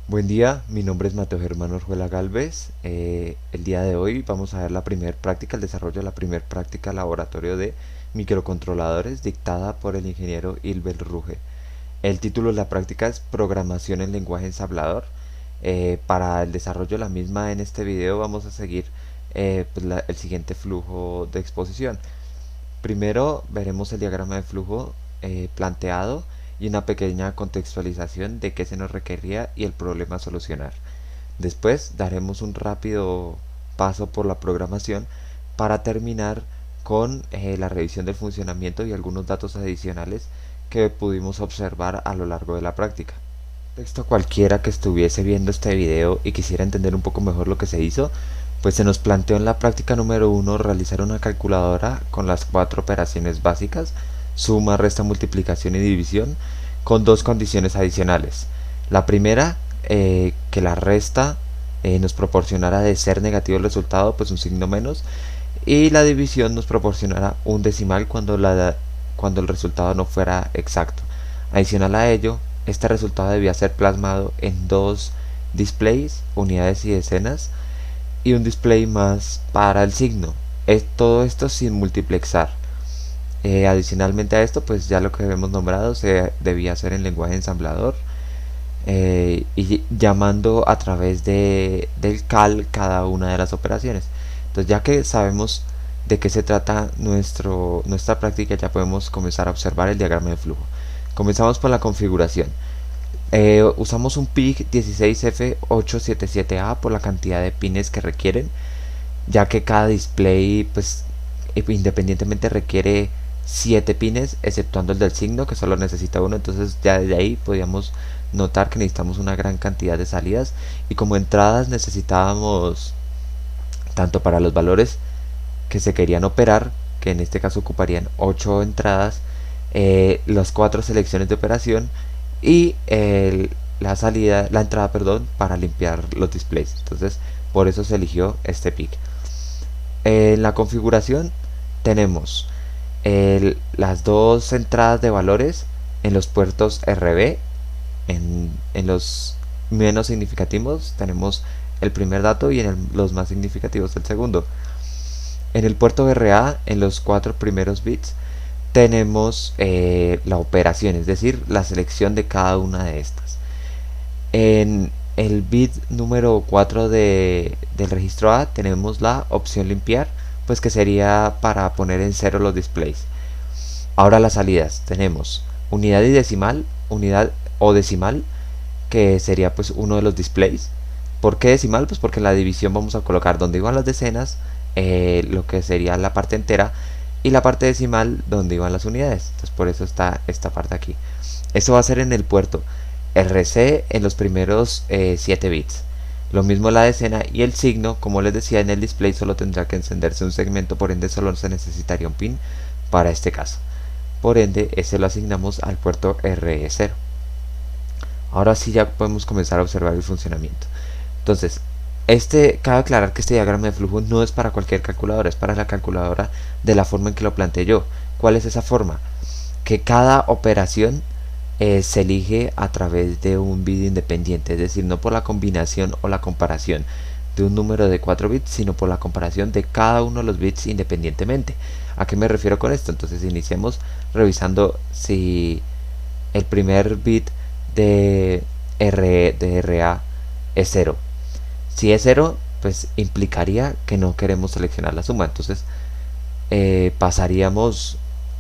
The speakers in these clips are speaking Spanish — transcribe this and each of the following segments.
Buen día, mi nombre es Mateo Germán Orjuela Galvez. El día de hoy vamos a ver la primera práctica, el desarrollo de la primera práctica laboratorio de microcontroladores dictada por el ingeniero Ilbel Ruge. El título de la práctica es Programación en lenguaje ensamblador. Para el desarrollo de la misma en este video vamos a seguir el siguiente flujo de exposición. Primero veremos el diagrama de flujo planteado y una pequeña contextualización de qué se nos requería y el problema a solucionar. Después daremos un rápido paso por la programación para terminar con la revisión del funcionamiento y algunos datos adicionales que pudimos observar a lo largo de la práctica. Texto cualquiera que estuviese viendo este video y quisiera entender un poco mejor lo que se hizo, pues se nos planteó en la práctica número 1 realizar una calculadora con las 4 operaciones básicas: suma, resta, multiplicación y división, con dos condiciones adicionales. La primera, que la resta nos proporcionara, de ser negativo el resultado, pues un signo menos, y la división nos proporcionará un decimal cuando el resultado no fuera exacto. Adicional a ello, este resultado debía ser plasmado en dos displays, unidades y decenas, y un display más para el signo. Todo esto sin multiplexar. Adicionalmente a esto, pues ya lo que hemos nombrado se debía hacer en lenguaje ensamblador, y llamando a través del cal cada una de las operaciones. Entonces, ya que sabemos de qué se trata nuestra práctica, ya podemos comenzar a observar el diagrama de flujo. Comenzamos por la configuración. Usamos un PIC 16F877A por la cantidad de pines que requieren, ya que cada display, pues, independientemente requiere 7 pines, exceptuando el del signo, que solo necesita uno. Entonces ya desde ahí podíamos notar que necesitamos una gran cantidad de salidas, y como entradas necesitábamos, tanto para los valores que se querían operar, que en este caso ocuparían 8 entradas, las 4 selecciones de operación y la entrada, perdón, para limpiar los displays. Entonces por eso se eligió este pick. En la configuración tenemos las dos entradas de valores en los puertos RB. En los menos significativos tenemos el primer dato, y en los más significativos el segundo. En el puerto RA, en los 4 primeros bits, tenemos la operación, es decir, la selección de cada una de estas. En el bit número 4 del registro A tenemos la opción limpiar, pues que sería para poner en cero los displays. Ahora las salidas tenemos unidad y decimal, unidad o decimal, que sería pues uno de los displays. ¿Por qué decimal? Pues porque en la división vamos a colocar donde iban las decenas, lo que sería la parte entera, y la parte decimal donde iban las unidades. Entonces por eso está esta parte aquí. Esto va a ser en el puerto RC en los primeros 7 bits. Lo mismo la decena, y el signo, como les decía, en el display solo tendrá que encenderse un segmento, por ende solo se necesitaría un pin para este caso. Por ende, ese lo asignamos al puerto RE0. Ahora sí ya podemos comenzar a observar el funcionamiento. Entonces, cabe aclarar que este diagrama de flujo no es para cualquier calculadora, es para la calculadora de la forma en que lo planteé yo. ¿Cuál es esa forma? Que cada operación se elige a través de un bit independiente, es decir, no por la combinación o la comparación de un número de 4 bits, sino por la comparación de cada uno de los bits independientemente. ¿A qué me refiero con esto? Entonces iniciemos revisando si el primer bit de RA es 0. Si es 0, pues implicaría que no queremos seleccionar la suma. Entonces pasaríamos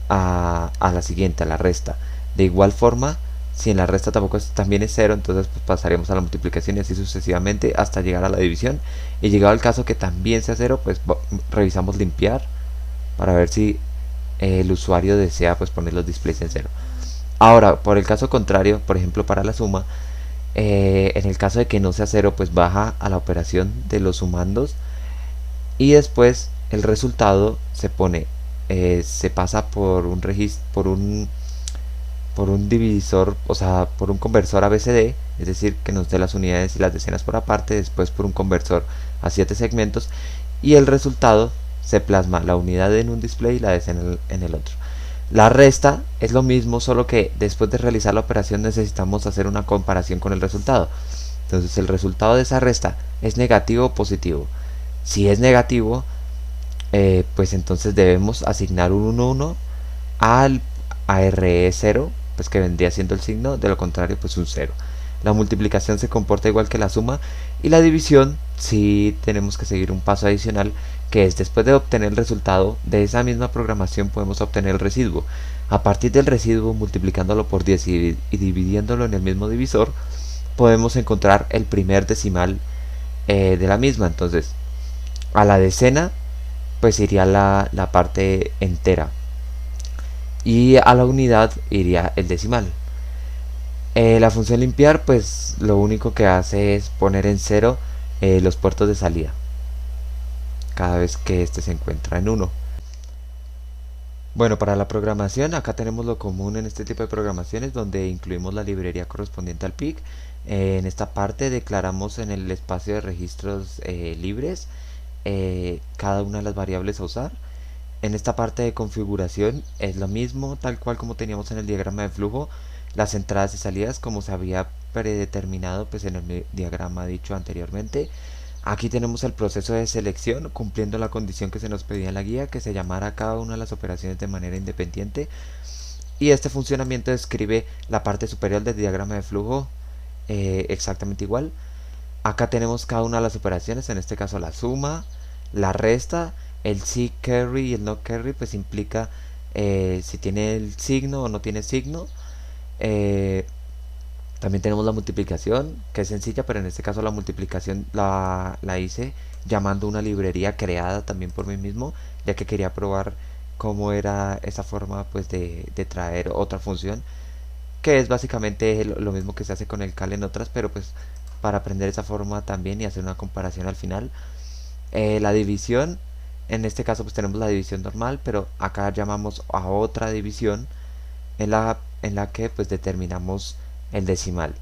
a la siguiente, a la resta. De igual forma, si en la resta también es 0, entonces pues pasaríamos a la multiplicación, y así sucesivamente hasta llegar a la división. Y llegado el caso que también sea 0, pues revisamos limpiar para ver si el usuario desea pues poner los displays en 0. Ahora, por el caso contrario, por ejemplo para la suma, en el caso de que no sea 0, pues baja a la operación de los sumandos, y después el resultado se pasa por un divisor, o sea, por un conversor ABCD, es decir, que nos dé las unidades y las decenas por aparte, después por un conversor a 7 segmentos, y el resultado se plasma la unidad en un display y la decena en el otro. La resta es lo mismo, solo que después de realizar la operación necesitamos hacer una comparación con el resultado. Entonces el resultado de esa resta es negativo o positivo. Si es negativo, pues entonces debemos asignar un 1, 1 al ARE0, pues que vendría siendo el signo, de lo contrario pues un 0. La multiplicación se comporta igual que la suma y la división sí tenemos que seguir un paso adicional, que es después de obtener el resultado de esa misma programación podemos obtener el residuo. A partir del residuo, multiplicándolo por 10 y dividiéndolo en el mismo divisor, podemos encontrar el primer decimal de la misma. Entonces a la decena pues iría la parte entera y a la unidad iría el decimal. La función limpiar pues lo único que hace es poner en cero los puertos de salida cada vez que este se encuentra en uno. Bueno, para la programación acá tenemos lo común en este tipo de programaciones, donde incluimos la librería correspondiente al PIC. En esta parte declaramos en el espacio de registros libres cada una de las variables a usar. En esta parte de configuración es lo mismo, tal cual como teníamos en el diagrama de flujo, las entradas y salidas como se había predeterminado pues en el diagrama dicho anteriormente. Aquí tenemos el proceso de selección, cumpliendo la condición que se nos pedía en la guía, que se llamara cada una de las operaciones de manera independiente. Y este funcionamiento describe la parte superior del diagrama de flujo exactamente igual. Acá tenemos cada una de las operaciones, en este caso la suma, la resta, el sí carry y el no carry, pues implica si tiene el signo o no tiene signo. También tenemos la multiplicación, que es sencilla, pero en este caso la multiplicación la hice llamando una librería creada también por mí mismo, ya que quería probar cómo era esa forma pues de traer otra función, que es básicamente lo mismo que se hace con el cal en otras, pero pues para aprender esa forma también y hacer una comparación al final. La división, en este caso pues tenemos la división normal, pero acá llamamos a otra división en la que pues determinamos el decimal.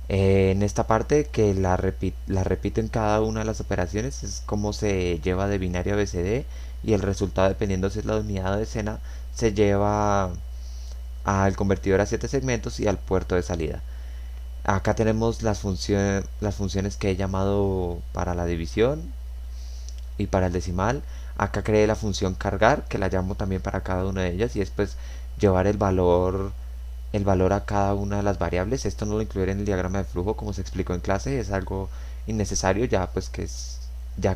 En esta parte que la repito en cada una de las operaciones, es como se lleva de binario a BCD, y el resultado, dependiendo si es la unidad o decena, se lleva al convertidor a 7 segmentos y al puerto de salida. Acá tenemos las funciones que he llamado para la división y para el decimal. Acá creé la función cargar, que la llamo también para cada una de ellas, y después llevar el valor a cada una de las variables. Esto no lo incluiré en el diagrama de flujo como se explicó en clase, es algo innecesario ya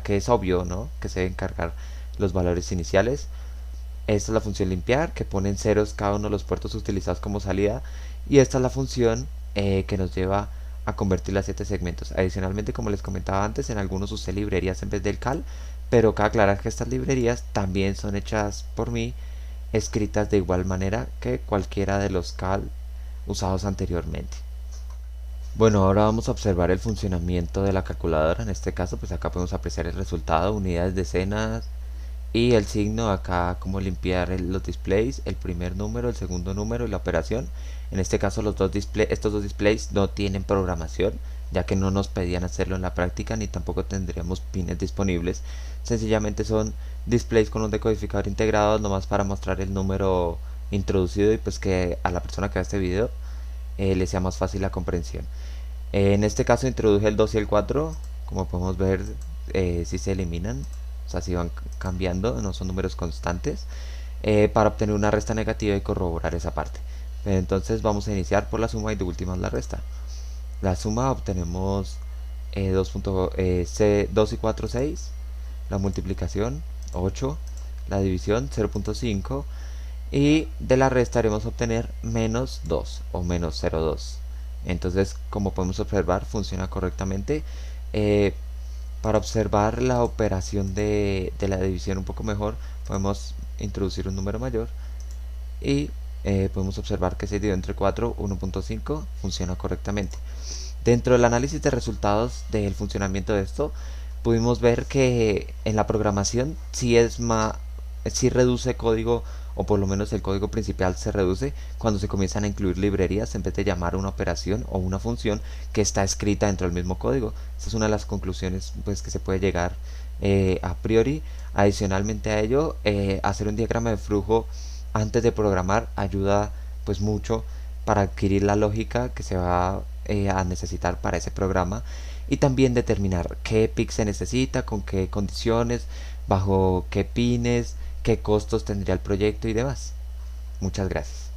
que es obvio, ¿no?, que se deben cargar los valores iniciales. Esta es la función limpiar, que pone en ceros cada uno de los puertos utilizados como salida, y esta es la función que nos lleva a convertir las 7 segmentos. Adicionalmente, como les comentaba antes, en algunos usé librerías en vez del cal, pero cabe aclarar que estas librerías también son hechas por mí, escritas de igual manera que cualquiera de los cal usados anteriormente. Bueno, ahora vamos a observar el funcionamiento de la calculadora. En este caso pues acá podemos apreciar el resultado, unidades, decenas y el signo. Acá como limpiar los displays, el primer número, el segundo número y la operación. En este caso estos dos displays no tienen programación, ya que no nos pedían hacerlo en la práctica, ni tampoco tendríamos pines disponibles. Sencillamente son displays con un decodificador integrado, nomás para mostrar el número introducido y pues que a la persona que vea este video le sea más fácil la comprensión. En este caso introduje el 2 y el 4, como podemos ver si se eliminan, o sea, si van cambiando, no son números constantes, para obtener una resta negativa y corroborar esa parte. Entonces vamos a iniciar por la suma y de última la resta. La suma obtenemos 2 y 4, 6, la multiplicación 8, la división 0.5, y de la resta haremos obtener menos 2 o menos 0.2. Entonces, como podemos observar, funciona correctamente. Para observar la operación de la división un poco mejor, podemos introducir un número mayor y podemos observar que 6 dividido entre 4, 1.5, funciona correctamente. Dentro del análisis de resultados del funcionamiento de esto, pudimos ver que en la programación sí reduce código, o por lo menos el código principal se reduce cuando se comienzan a incluir librerías en vez de llamar una operación o una función que está escrita dentro del mismo código. Esta es una de las conclusiones pues que se puede llegar a priori. Adicionalmente a ello, hacer un diagrama de flujo antes de programar ayuda pues mucho para adquirir la lógica que se va a necesitar para ese programa, y también determinar qué PIC se necesita, con qué condiciones, bajo qué pines, qué costos tendría el proyecto y demás. Muchas gracias.